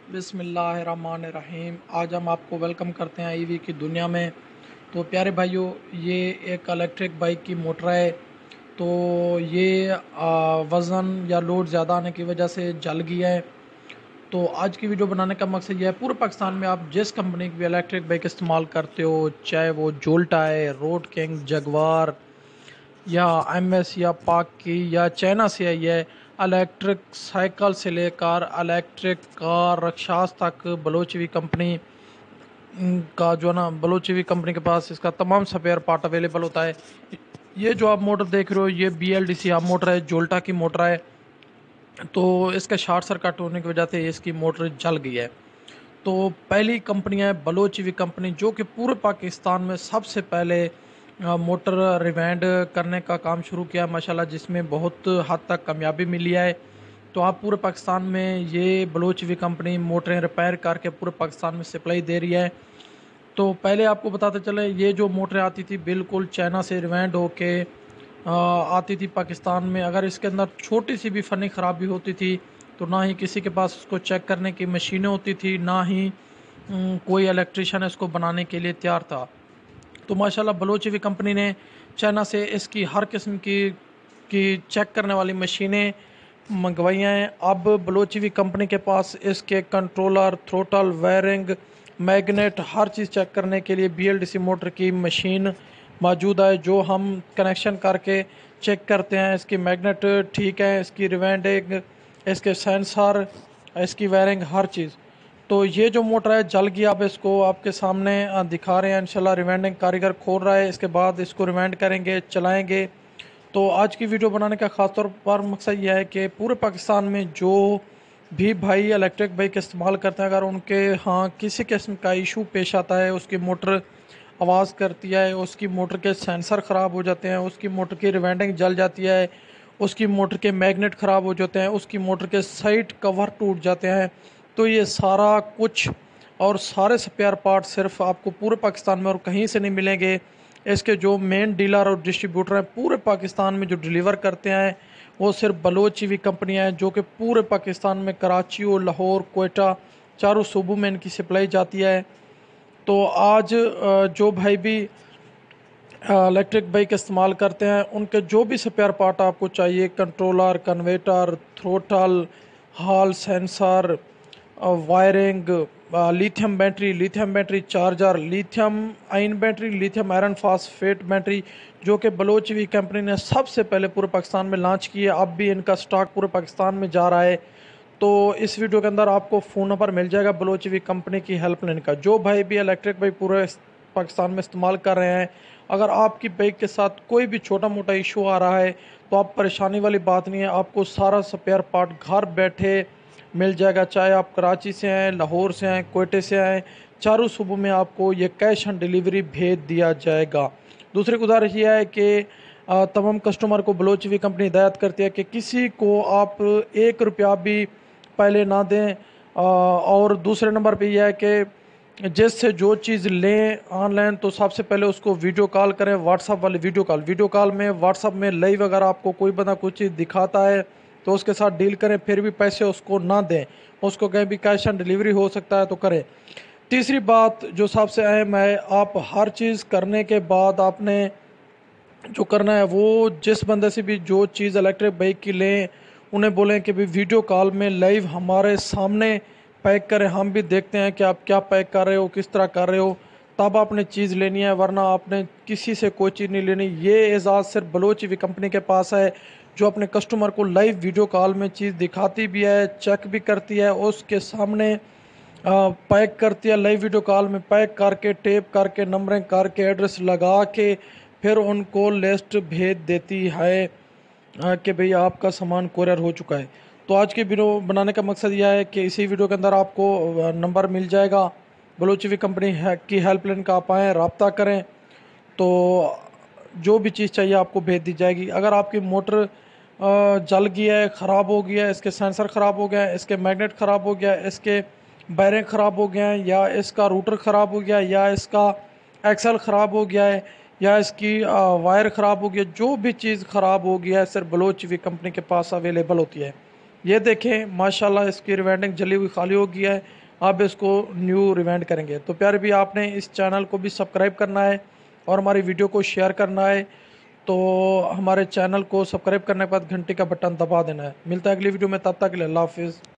बिस्मिल्लाहिर्रहमानिर्रहीम। आज हम आपको वेलकम करते हैं ईवी की दुनिया में। तो प्यारे भाइयों, ये एक इलेक्ट्रिक बाइक की मोटर है। तो ये वज़न या लोड ज़्यादा आने की वजह से जल गया है। तो आज की वीडियो बनाने का मकसद ये है, पूरे पाकिस्तान में आप जिस कंपनी की भी इलेक्ट्रिक बाइक इस्तेमाल करते हो, चाहे वो जोल्टा है, रोड किंग, जगवार या एमएस या पाक की या चाइना से आई है, इलेक्ट्रिक साइकिल से लेकर इलेक्ट्रिक कार रक्षास तक बलोचवी कंपनी का जो है ना, बलोचवी कंपनी के पास इसका तमाम स्पेयर पार्ट अवेलेबल होता है। ये जो आप मोटर देख रहे हो, ये BLDC आप मोटर है, जोल्टा की मोटर है। तो इसका शॉर्ट सर्किट होने की वजह से इसकी मोटर जल गई है। तो पहली कंपनी है बलोचवी कंपनी, जो कि पूरे पाकिस्तान में सबसे पहले मोटर रिवाइंड करने का काम शुरू किया माशाल्लाह, जिसमें बहुत हद तक कामयाबी मिली है। तो आप पूरे पाकिस्तान में ये बलोचवी कंपनी मोटरें रिपेयर करके पूरे पाकिस्तान में सप्लाई दे रही है। तो पहले आपको बताते चले, ये जो मोटरें आती थी बिल्कुल चाइना से रिवाइंड होके आती थी पाकिस्तान में। अगर इसके अंदर छोटी सी भी फनी ख़राबी होती थी तो ना ही किसी के पास उसको चेक करने की मशीनें होती थी, ना ही कोई इलेक्ट्रिशियन इसको बनाने के लिए तैयार था। तो माशाल्लाह बलोचवी कंपनी ने चाइना से इसकी हर किस्म की चेक करने वाली मशीनें मंगवाई हैं। अब बलोचवी कंपनी के पास इसके कंट्रोलर, थ्रोटल, वायरिंग, मैग्नेट, हर चीज़ चेक करने के लिए BLDC मोटर की मशीन मौजूद है, जो हम कनेक्शन करके चेक करते हैं। इसकी मैग्नेट ठीक है, इसकी रिवाइंडिंग, इसके सेंसर, इसकी वायरिंग, हर चीज़। तो ये जो मोटर है जल गई। अब इसको आपके सामने दिखा रहे हैं। इंशाल्लाह रिवाइंडिंग कारीगर खोल रहा है, इसके बाद इसको रिवाइंड करेंगे, चलाएंगे। तो आज की वीडियो बनाने का ख़ास तौर पर मकसद यह है कि पूरे पाकिस्तान में जो भी भाई इलेक्ट्रिक बाइक इस्तेमाल करते हैं, अगर उनके हाँ किसी किस्म का इशू पेश आता है, उसकी मोटर आवाज़ करती है, उसकी मोटर के सेंसर ख़राब हो जाते हैं, उसकी मोटर की रिवाइंडिंग जल जाती है, उसकी मोटर के मैग्नेट ख़राब हो जाते हैं, उसकी मोटर के साइड कवर टूट जाते हैं, तो ये सारा कुछ और सारे स्पेयर पार्ट सिर्फ आपको पूरे पाकिस्तान में और कहीं से नहीं मिलेंगे। इसके जो मेन डीलर और डिस्ट्रीब्यूटर हैं पूरे पाकिस्तान में, जो डिलीवर करते हैं, वो सिर्फ बलोचवी कंपनी है, जो कि पूरे पाकिस्तान में कराची और लाहौर, कोयटा, चारों सूबों में इनकी सप्लाई जाती है। तो आज जो भाई भी इलेक्ट्रिक बाइक इस्तेमाल करते हैं, उनके जो भी स्पेयर पार्ट आपको चाहिए, controller, converter, throttle, hall sensor, wiring, lithium battery charger, lithium ion battery, lithium iron phosphate battery, जो कि बलोचवी कंपनी ने सबसे पहले पूरे पाकिस्तान में लॉन्च की है। अब भी इनका स्टॉक पूरे पाकिस्तान में जा रहा है। तो इस वीडियो के अंदर आपको फ़ोन नंबर मिल जाएगा बलोचवी कंपनी की हेल्पलाइन का। जो भाई भी इलेक्ट्रिक बाइक पूरे पाकिस्तान में इस्तेमाल कर रहे हैं, अगर आपकी बाइक के साथ कोई भी छोटा मोटा इशू आ रहा है, तो आप परेशानी वाली बात नहीं है, आपको सारा स्पेयर पार्ट घर बैठे मिल जाएगा। चाहे आप कराची से हैं, लाहौर से हैं, कोयटे से हैं, चारों सूबों में आपको ये कैश ऑन डिलीवरी भेज दिया जाएगा। दूसरी गुजारिश ये है कि तमाम कस्टमर को बलोचवी कंपनी हिदायत करती है कि किसी को आप 1 रुपया भी पहले ना दें। और दूसरे नंबर पे यह है कि जिससे जो चीज़ लें ऑनलाइन, तो सबसे पहले उसको वीडियो कॉल करें, व्हाट्सअप वाली वीडियो कॉल में व्हाट्सअप में लाइव अगर आपको कोई बंदा कुछ चीज़ दिखाता है तो उसके साथ डील करें, फिर भी पैसे उसको ना दें, उसको कहीं भी कैश ऑन डिलीवरी हो सकता है तो करें। तीसरी बात जो सबसे अहम है, आप हर चीज़ करने के बाद आपने जो करना है, वो जिस बंदे से भी जो चीज़ इलेक्ट्रिक बाइक की लें, उन्हें बोलें कि भाई वीडियो कॉल में लाइव हमारे सामने पैक करें, हम भी देखते हैं कि आप क्या पैक कर रहे हो, किस तरह कर रहे हो, तब आपने चीज़ लेनी है, वरना आपने किसी से कोई चीज़ नहीं लेनी। ये एजाज़ सिर्फ बलोचवी कंपनी के पास है, जो अपने कस्टमर को लाइव वीडियो कॉल में चीज़ दिखाती भी है, चेक भी करती है, उसके सामने पैक करती है, लाइव वीडियो कॉल में पैक करके, टेप करके, नंबरिंग करके, एड्रेस लगा के फिर उनको लिस्ट भेज देती है कि भाई आपका सामान कोरियर हो चुका है। तो आज की वीडियो बनाने का मकसद यह है कि इसी वीडियो के अंदर आपको नंबर मिल जाएगा बलोचवी कंपनी की हेल्पलाइन का, आप आएँ, रब्ता करें, तो जो भी चीज़ चाहिए आपको भेज दी जाएगी। अगर आपकी मोटर जल गई है, ख़राब हो गया है, इसके सेंसर ख़राब हो गया है, इसके मैग्नेट ख़राब हो गया है, इसके बैरिंग ख़राब हो गए हैं, या इसका रूटर ख़राब हो गया है, या इसका एक्सल ख़राब हो गया है, या इसकी वायर ख़राब हो गई है, जो भी चीज़ ख़राब हो गया है सिर्फ बलोचवी कंपनी के पास अवेलेबल होती है। ये देखें माशाल्लाह इसकी रिवाइंडिंग जली हुई खाली हो गया है। अब इसको न्यू रिवाइंड करेंगे। तो प्यारे भी आपने इस चैनल को भी सब्सक्राइब करना है और हमारी वीडियो को शेयर करना है। तो हमारे चैनल को सब्सक्राइब करने के बाद घंटी का बटन दबा देना है। मिलता है अगली वीडियो में, तब तक के लिए अल्लाह हाफिज़।